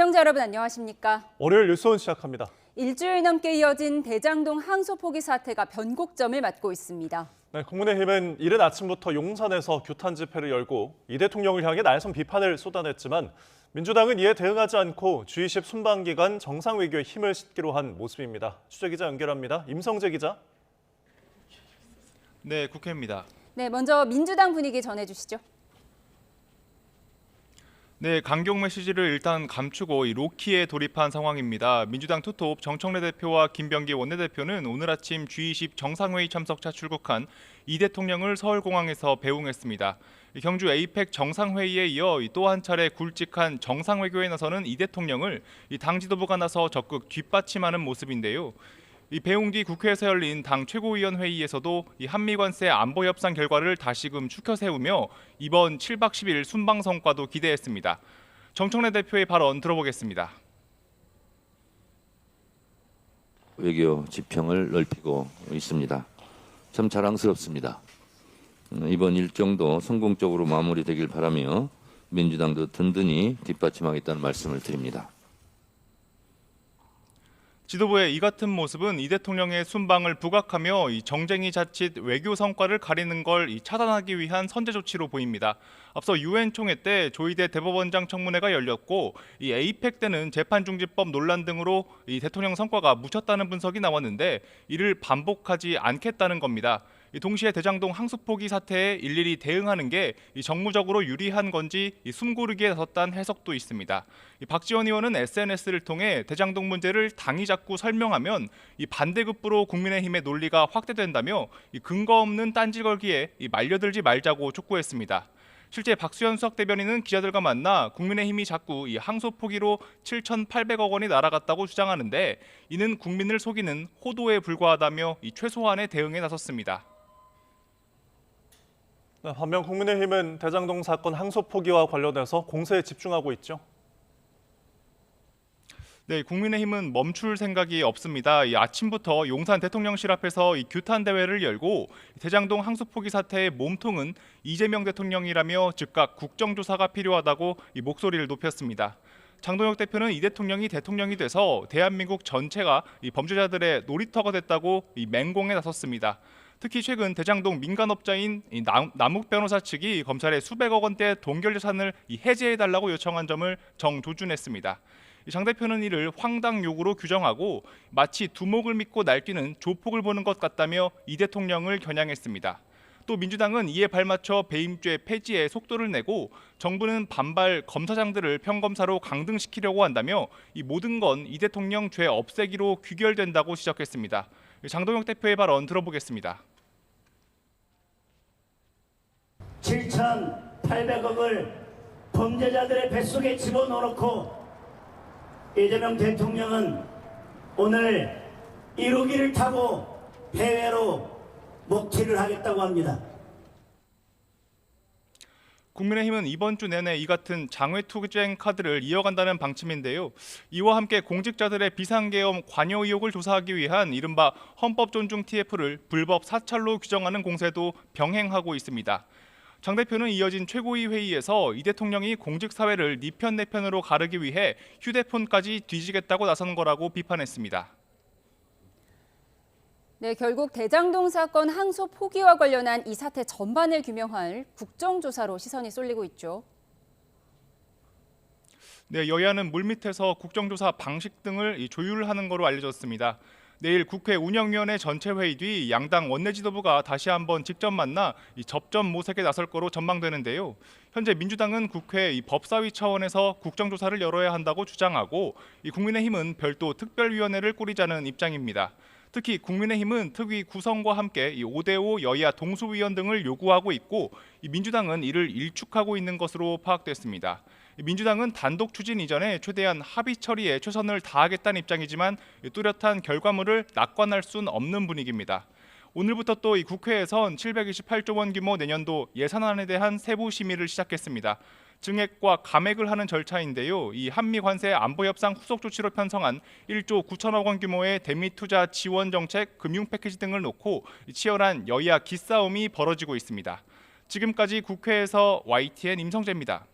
시청자 여러분 안녕하십니까? 월요일 뉴스온 시작합니다. 일주일 넘게 이어진 대장동 항소 포기 사태가 변곡점을 맞고 있습니다. 네, 국민의힘은 이른 아침부터 용산에서 규탄 집회를 열고 이 대통령을 향해 날선 비판을 쏟아냈지만 민주당은 이에 대응하지 않고 G20 순방 기간 정상외교에 힘을 싣기로 한 모습입니다. 취재기자 연결합니다. 임성재 기자. 네, 국회입니다. 네, 먼저 민주당 분위기 전해주시죠. 네, 강경 메시지를 일단 감추고 로키에 돌입한 상황입니다. 민주당 투톱 정청래 대표와 김병기 원내대표는 오늘 아침 G20 정상회의 참석차 출국한 이 대통령을 서울공항에서 배웅했습니다. 경주 에이펙 정상회의에 이어 또 한 차례 굵직한 정상외교에 나서는 이 대통령을 당 지도부가 나서 적극 뒷받침하는 모습인데요. 이 배웅 뒤 국회에서 열린 당 최고위원 회의에서도 이 한미 관세 안보 협상 결과를 다시금 추켜 세우며 이번 7박 10일 순방 성과도 기대했습니다. 정청래 대표의 발언 들어보겠습니다. 외교 지평을 넓히고 있습니다. 참 자랑스럽습니다. 이번 일정도 성공적으로 마무리되길 바라며 민주당도 든든히 뒷받침하겠다는 말씀을 드립니다. 지도부의 이 같은 모습은 이 대통령의 순방을 부각하며 이 정쟁이 자칫 외교 성과를 가리는 걸 차단하기 위한 선제 조치로 보입니다. 앞서 유엔 총회 때 조희대 대법원장 청문회가 열렸고 이 에이펙 때는 재판중지법 논란 등으로 이 대통령 성과가 묻혔다는 분석이 나왔는데 이를 반복하지 않겠다는 겁니다. 동시에 대장동 항소 포기 사태에 일일이 대응하는 게 정무적으로 유리한 건지 숨고르기에 나섰다는 해석도 있습니다. 박지원 의원은 SNS를 통해 대장동 문제를 당이 자꾸 설명하면 반대급부로 국민의힘의 논리가 확대된다며 근거 없는 딴지 걸기에 말려들지 말자고 촉구했습니다. 실제 박수현 수석 대변인은 기자들과 만나 국민의힘이 자꾸 항소 포기로 7,800억 원이 날아갔다고 주장하는데 이는 국민을 속이는 호도에 불과하다며 최소한의 대응에 나섰습니다. 반면 국민의힘은 대장동 사건 항소 포기와 관련해서 공세에 집중하고 있죠. 네, 국민의힘은 멈출 생각이 없습니다. 아침부터 용산 대통령실 앞에서 규탄 대회를 열고 대장동 항소 포기 사태의 몸통은 이재명 대통령이라며 즉각 국정조사가 필요하다고 목소리를 높였습니다. 장동혁 대표는 이 대통령이 대통령이 돼서 대한민국 전체가 범죄자들의 놀이터가 됐다고 맹공에 나섰습니다. 특히 최근 대장동 민간업자인 남욱 변호사 측이 검찰에 수백억 원대 동결 예산을 해제해달라고 요청한 점을 정조준했습니다. 장 대표는 이를 황당 욕으로 규정하고 마치 두목을 믿고 날뛰는 조폭을 보는 것 같다며 이 대통령을 겨냥했습니다. 또 민주당은 이에 발맞춰 배임죄 폐지에 속도를 내고 정부는 반발 검사장들을 평검사로 강등시키려고 한다며 이 모든 건 이 대통령 죄 없애기로 귀결된다고 지적했습니다. 장동혁 대표의 발언 들어보겠습니다. 7,800억을 범죄자들의 뱃속에 집어넣어놓고 이재명 대통령은 오늘 1호기를 타고 해외로 목튀를 하겠다고 합니다. 국민의힘은 이번 주 내내 이 같은 장외투쟁 카드를 이어간다는 방침인데요. 이와 함께 공직자들의 비상계엄 관여 의혹을 조사하기 위한 이른바 헌법 존중 TF를 불법 사찰로 규정하는 공세도 병행하고 있습니다. 장 대표는 이어진 최고위 회의에서 이 대통령이 공직사회를 네 편 내 편으로 가르기 위해 휴대폰까지 뒤지겠다고 나선 거라고 비판했습니다. 네, 결국 대장동 사건 항소 포기와 관련한 이 사태 전반을 규명할 국정조사로 시선이 쏠리고 있죠. 네, 여야는 물밑에서 국정조사 방식 등을 조율하는 것으로 알려졌습니다. 내일 국회 운영위원회 전체 회의 뒤 양당 원내 지도부가 다시 한번 직접 만나 접전 모색에 나설 거로 전망되는데요. 현재 민주당은 국회 법사위 차원에서 국정조사를 열어야 한다고 주장하고 국민의힘은 별도 특별위원회를 꾸리자는 입장입니다. 특히 국민의힘은 특위 구성과 함께 5대5 여야 동수위원 등을 요구하고 있고 민주당은 이를 일축하고 있는 것으로 파악됐습니다. 민주당은 단독 추진 이전에 최대한 합의 처리에 최선을 다하겠다는 입장이지만 뚜렷한 결과물을 낙관할 수는 없는 분위기입니다. 오늘부터 또 이 국회에선 728조 원 규모 내년도 예산안에 대한 세부 심의를 시작했습니다. 증액과 감액을 하는 절차인데요. 이 한미 관세 안보 협상 후속 조치로 편성한 1조 9천억 원 규모의 대미 투자 지원 정책, 금융 패키지 등을 놓고 치열한 여야 기싸움이 벌어지고 있습니다. 지금까지 국회에서 YTN 임성재입니다.